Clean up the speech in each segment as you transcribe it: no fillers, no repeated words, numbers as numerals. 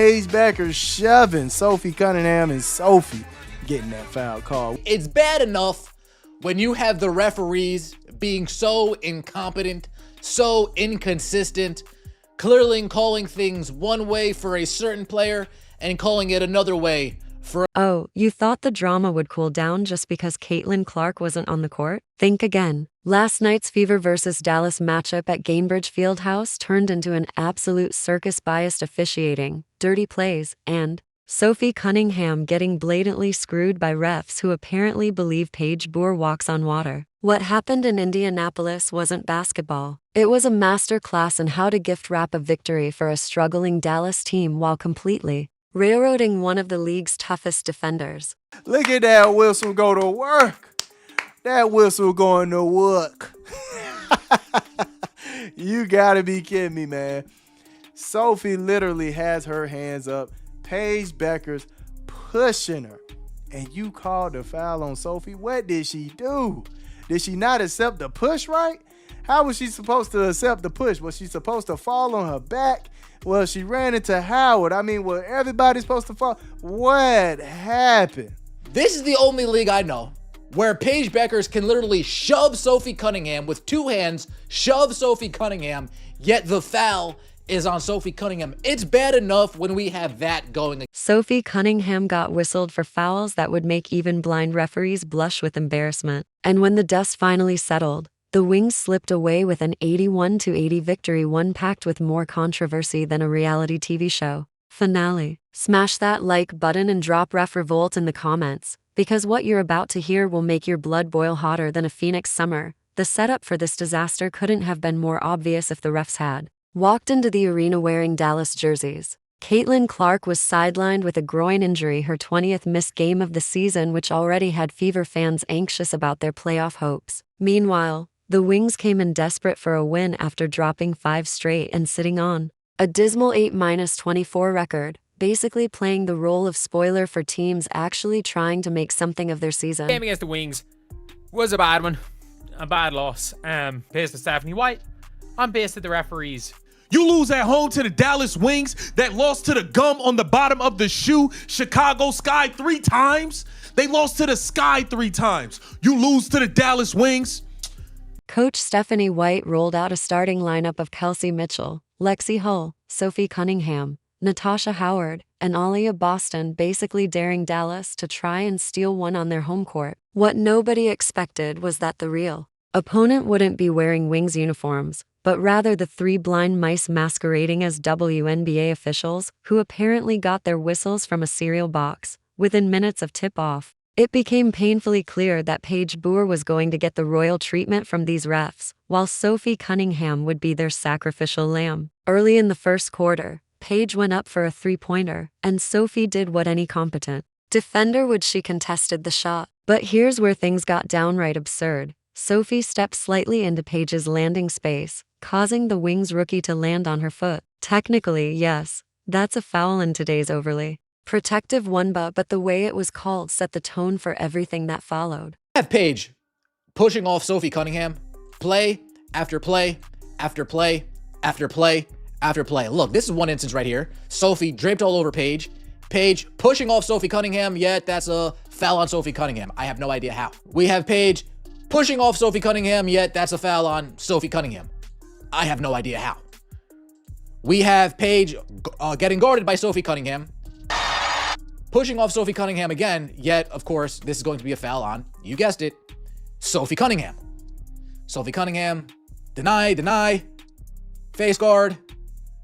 Paige Bueckers shoving Sophie Cunningham, and Sophie getting that foul call. It's bad enough when you have the referees being so incompetent, so inconsistent, clearly calling things one way for a certain player and calling it another way for... Oh, you thought the drama would cool down just because Caitlin Clark wasn't on the court? Think again. Last night's Fever versus Dallas matchup at Gainbridge Fieldhouse turned into an absolute circus-biased officiating, dirty plays, and Sophie Cunningham getting blatantly screwed by refs who apparently believe Paige Bueckers walks on water. What happened in Indianapolis wasn't basketball. It was a masterclass in how to gift wrap a victory for a struggling Dallas team while completely railroading one of the league's toughest defenders. Look at that whistle go to work. That whistle going to work. You gotta be kidding me, man. Sophie literally has her hands up. Paige Bueckers pushing her. And you called the foul on Sophie. What did she do? Did she not accept the push right? How was she supposed to accept the push? Was she supposed to fall on her back? Well, she ran into Howard. I mean, was everybody supposed to fall? What happened? This is the only league I know where Paige Bueckers can literally shove Sophie Cunningham with two hands, shove Sophie Cunningham, yet the foul is on Sophie Cunningham. It's bad enough when we have that going. Sophie Cunningham got whistled for fouls that would make even blind referees blush with embarrassment. And when the dust finally settled, the Wings slipped away with an 81-80 victory, one packed with more controversy than a reality TV show finale. Smash that like button and drop ref revolt in the comments, because what you're about to hear will make your blood boil hotter than a Phoenix summer. The setup for this disaster couldn't have been more obvious if the refs had walked into the arena wearing Dallas jerseys. Caitlin Clark was sidelined with a groin injury, her 20th missed game of the season, which already had Fever fans anxious about their playoff hopes. Meanwhile, the Wings came in desperate for a win after dropping 5 straight and sitting on a dismal 8-24 record, basically playing the role of spoiler for teams actually trying to make something of their season. Game against the Wings was a bad one, a bad loss. Pissed at Stephanie White. I'm pissed at the referees. You lose at home to the Dallas Wings that lost to the gum on the bottom of the shoe, Chicago Sky 3 times. They lost to the Sky 3 times. You lose to the Dallas Wings. Coach Stephanie White rolled out a starting lineup of Kelsey Mitchell, Lexi Hull, Sophie Cunningham, Natasha Howard, and Aaliyah Boston, basically daring Dallas to try and steal one on their home court. What nobody expected was that the real opponent wouldn't be wearing Wings uniforms, but rather the 3 blind mice masquerading as WNBA officials who apparently got their whistles from a cereal box. Within minutes of tip-off, it became painfully clear that Paige Bueckers was going to get the royal treatment from these refs, while Sophie Cunningham would be their sacrificial lamb. Early in the first quarter, Paige went up for a 3-pointer, and Sophie did what any competent defender would. She contested the shot. But here's where things got downright absurd. Sophie stepped slightly into Paige's landing space, causing the Wings rookie to land on her foot. Technically, yes, that's a foul in today's overly protective one, but the way it was called set the tone for everything that followed. Have Paige pushing off Sophie Cunningham, play after play after play after play after play. Look, this is one instance right here. Sophie draped all over Paige. Paige pushing off Sophie Cunningham, yet that's a foul on Sophie Cunningham. I have no idea how. We have Paige pushing off Sophie Cunningham, yet that's a foul on Sophie Cunningham. I have no idea how. We have Paige getting guarded by Sophie Cunningham, pushing off Sophie Cunningham again, yet, of course, this is going to be a foul on, you guessed it, Sophie Cunningham. Sophie Cunningham, deny, face guard,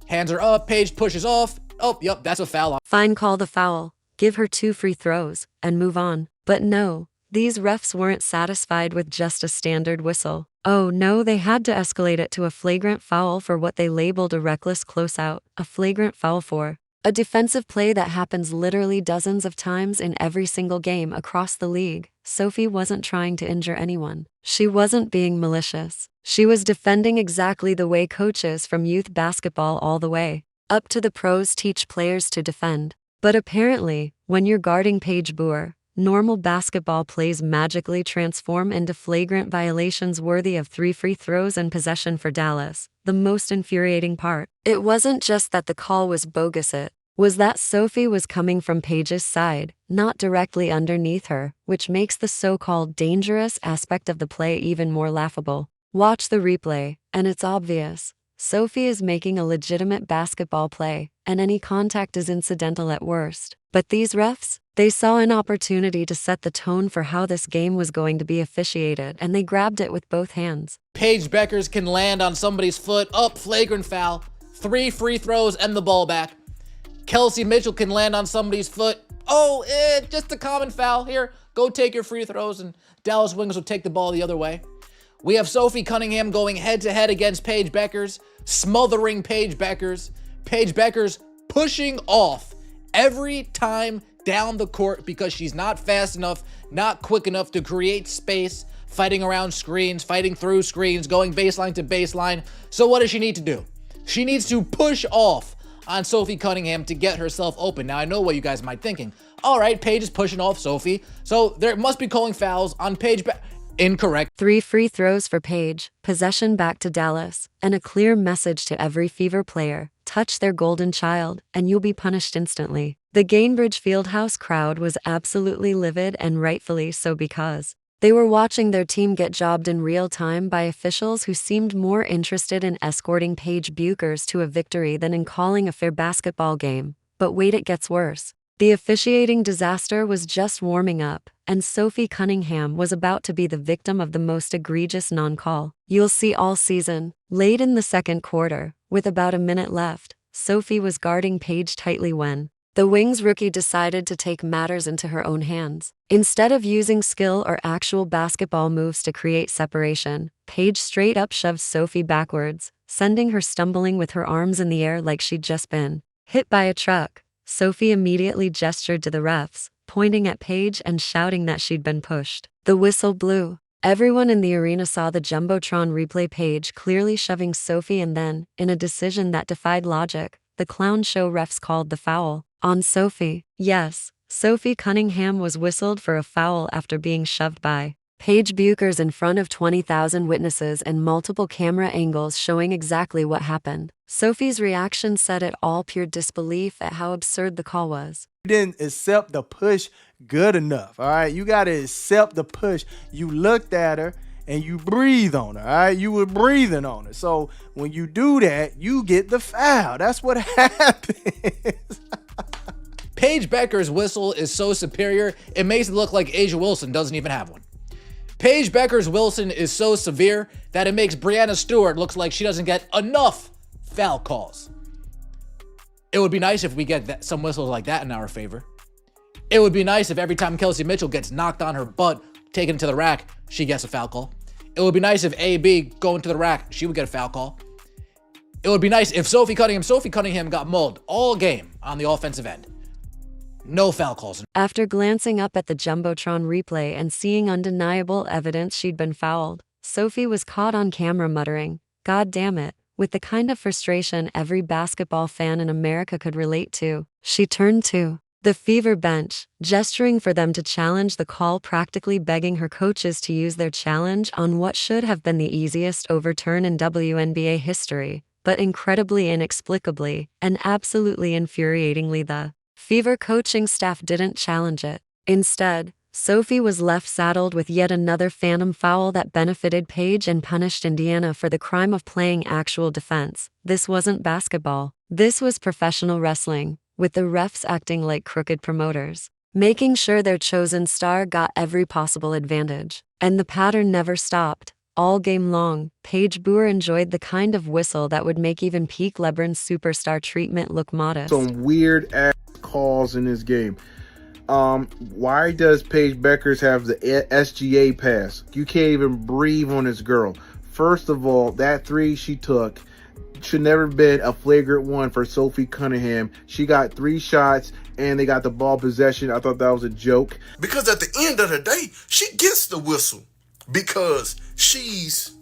hands are up, Paige pushes off. Oh, yep, that's a foul on. Fine, call the foul, give her 2 free throws, and move on. But no, these refs weren't satisfied with just a standard whistle. Oh no, they had to escalate it to a flagrant foul for what they labeled a reckless closeout, a flagrant foul for a defensive play that happens literally dozens of times in every single game across the league. Sophie wasn't trying to injure anyone. She wasn't being malicious. She was defending exactly the way coaches from youth basketball all the way up to the pros teach players to defend. But apparently, when you're guarding Paige Bueckers, normal basketball plays magically transform into flagrant violations worthy of 3 free throws and possession for Dallas. The most infuriating part, it wasn't just that the call was bogus, it was that Sophie was coming from Paige's side, not directly underneath her, which makes the so-called dangerous aspect of the play even more laughable. Watch the replay, and it's obvious. Sophie is making a legitimate basketball play, and any contact is incidental at worst. But these refs, they saw an opportunity to set the tone for how this game was going to be officiated, and they grabbed it with both hands. Paige Bueckers can land on somebody's foot, up, flagrant foul, 3 free throws and the ball back. Kelsey Mitchell can land on somebody's foot, just a common foul. Here, go take your free throws, and Dallas Wings will take the ball the other way. We have Sophie Cunningham going head-to-head against Paige Bueckers, smothering Paige Bueckers. Paige Bueckers pushing off every time down the court because she's not fast enough, not quick enough to create space, fighting around screens, fighting through screens, going baseline to baseline. So what does she need to do? She needs to push off on Sophie Cunningham to get herself open. Now, I know what you guys might be thinking. All right, Paige is pushing off Sophie, so there must be calling fouls on Paige Bueckers. Incorrect. 3 free throws for Paige, possession back to Dallas, and a clear message to every Fever player: touch their golden child, and you'll be punished instantly. The Gainbridge Fieldhouse crowd was absolutely livid, and rightfully so, because they were watching their team get jobbed in real time by officials who seemed more interested in escorting Paige Bueckers to a victory than in calling a fair basketball game. But wait, it gets worse. The officiating disaster was just warming up, and Sophie Cunningham was about to be the victim of the most egregious non-call you'll see all season. Late in the second quarter, with about a minute left, Sophie was guarding Paige tightly when the Wings rookie decided to take matters into her own hands. Instead of using skill or actual basketball moves to create separation, Paige straight up shoved Sophie backwards, sending her stumbling with her arms in the air like she'd just been hit by a truck. Sophie immediately gestured to the refs, pointing at Paige and shouting that she'd been pushed. The whistle blew. Everyone in the arena saw the Jumbotron replay Paige clearly shoving Sophie, and then, in a decision that defied logic, the clown show refs called the foul on Sophie. Yes, Sophie Cunningham was whistled for a foul after being shoved by Paige Bueckers in front of 20,000 witnesses and multiple camera angles showing exactly what happened. Sophie's reaction said it all, pure disbelief at how absurd the call was. You didn't accept the push good enough, all right? You got to accept the push. You looked at her and you breathe on her, all right? You were breathing on her. So when you do that, you get the foul. That's what happens. Paige Bueckers' whistle is so superior, it makes it look like Asia Wilson doesn't even have one. Paige Bueckers' Wilson is so severe that it makes Brianna Stewart look like she doesn't get enough foul calls. It would be nice if we get some whistles like that in our favor. It would be nice if every time Kelsey Mitchell gets knocked on her butt, taken to the rack, she gets a foul call. It would be nice if AB going to the rack, she would get a foul call. It would be nice if Sophie Cunningham got mauled all game on the offensive end. No foul calls. After glancing up at the Jumbotron replay and seeing undeniable evidence she'd been fouled, Sophie was caught on camera muttering, "God damn it," with the kind of frustration every basketball fan in America could relate to. She turned to the Fever bench, gesturing for them to challenge the call, practically begging her coaches to use their challenge on what should have been the easiest overturn in WNBA history. But incredibly, inexplicably, and absolutely infuriatingly, the Fever coaching staff didn't challenge it. Instead, Sophie was left saddled with yet another phantom foul that benefited Paige and punished Indiana for the crime of playing actual defense. This wasn't basketball. This was professional wrestling, with the refs acting like crooked promoters, making sure their chosen star got every possible advantage. And the pattern never stopped. All game long, Paige Bueckers enjoyed the kind of whistle that would make even peak LeBron superstar treatment look modest. Some weird ass calls in this game. Why does Paige Bueckers have the SGA pass? You can't even breathe on this girl. First of all, that three she took should never have been a flagrant one for Sophie Cunningham. She got 3 shots and they got the ball possession. I thought that was a joke. Because at the end of the day, she gets the whistle because she's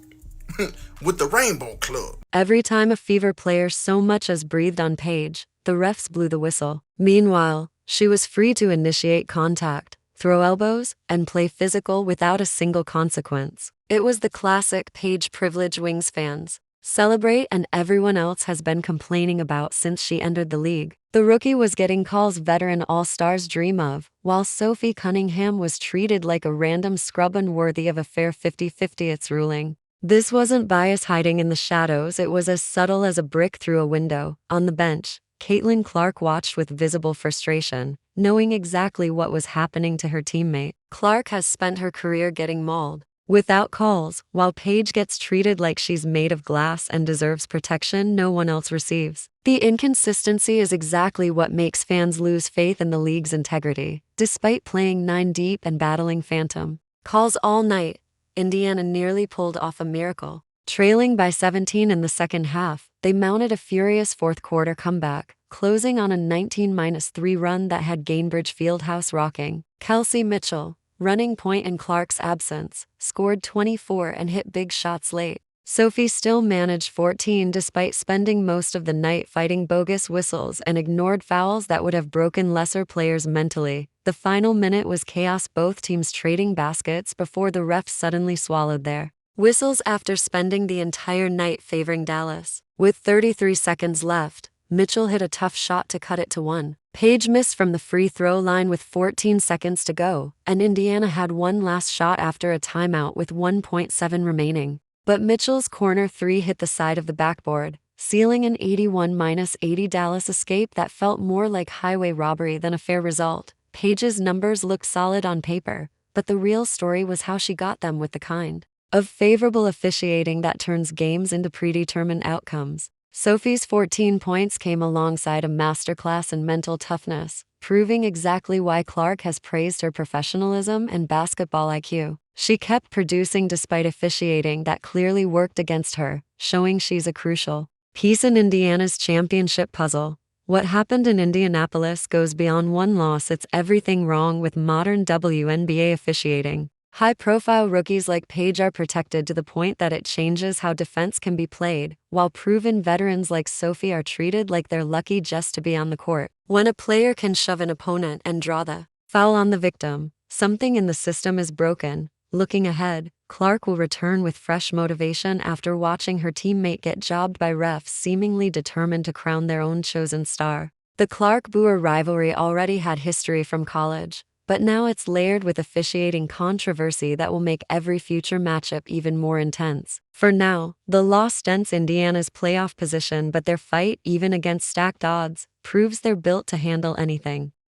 with the Rainbow Club. Every time a Fever player so much as breathed on Paige, the refs blew the whistle. Meanwhile, she was free to initiate contact, throw elbows, and play physical without a single consequence. It was the classic Paige privilege. Wings fans, celebrate, and everyone else has been complaining about since she entered the league. The rookie was getting calls veteran all-stars dream of, while Sophie Cunningham was treated like a random scrub unworthy of a fair 50-50th ruling. This wasn't bias hiding in the shadows, it was as subtle as a brick through a window. On the bench, Caitlin Clark watched with visible frustration, knowing exactly what was happening to her teammate. Clark has spent her career getting mauled without calls, while Paige gets treated like she's made of glass and deserves protection no one else receives. The inconsistency is exactly what makes fans lose faith in the league's integrity. Despite playing 9 deep and battling phantom calls all night, Indiana nearly pulled off a miracle. Trailing by 17 in the second half, they mounted a furious fourth-quarter comeback, closing on a 19-3 run that had Gainbridge Fieldhouse rocking. Kelsey Mitchell, running point in Clark's absence, scored 24 and hit big shots late. Sophie still managed 14 despite spending most of the night fighting bogus whistles and ignored fouls that would have broken lesser players mentally. The final minute was chaos, both teams trading baskets before the refs suddenly swallowed their whistles after spending the entire night favoring Dallas. With 33 seconds left, Mitchell hit a tough shot to cut it to 1. Paige missed from the free throw line with 14 seconds to go, and Indiana had one last shot after a timeout with 1.7 remaining. But Mitchell's corner 3 hit the side of the backboard, sealing an 81-80 Dallas escape that felt more like highway robbery than a fair result. Paige's numbers looked solid on paper, but the real story was how she got them with the kind of favorable officiating that turns games into predetermined outcomes. Sophie's 14 points came alongside a masterclass in mental toughness, proving exactly why Clark has praised her professionalism and basketball IQ. She kept producing despite officiating that clearly worked against her, showing she's a crucial piece in Indiana's championship puzzle. What happened in Indianapolis goes beyond one loss, it's everything wrong with modern WNBA officiating. High-profile rookies like Paige are protected to the point that it changes how defense can be played, while proven veterans like Sophie are treated like they're lucky just to be on the court. When a player can shove an opponent and draw the foul on the victim, something in the system is broken. Looking ahead, Clark will return with fresh motivation after watching her teammate get jobbed by refs seemingly determined to crown their own chosen star. The Clark-Boer rivalry already had history from college, but now it's layered with officiating controversy that will make every future matchup even more intense. For now, the loss dents Indiana's playoff position, but their fight, even against stacked odds, proves they're built to handle anything.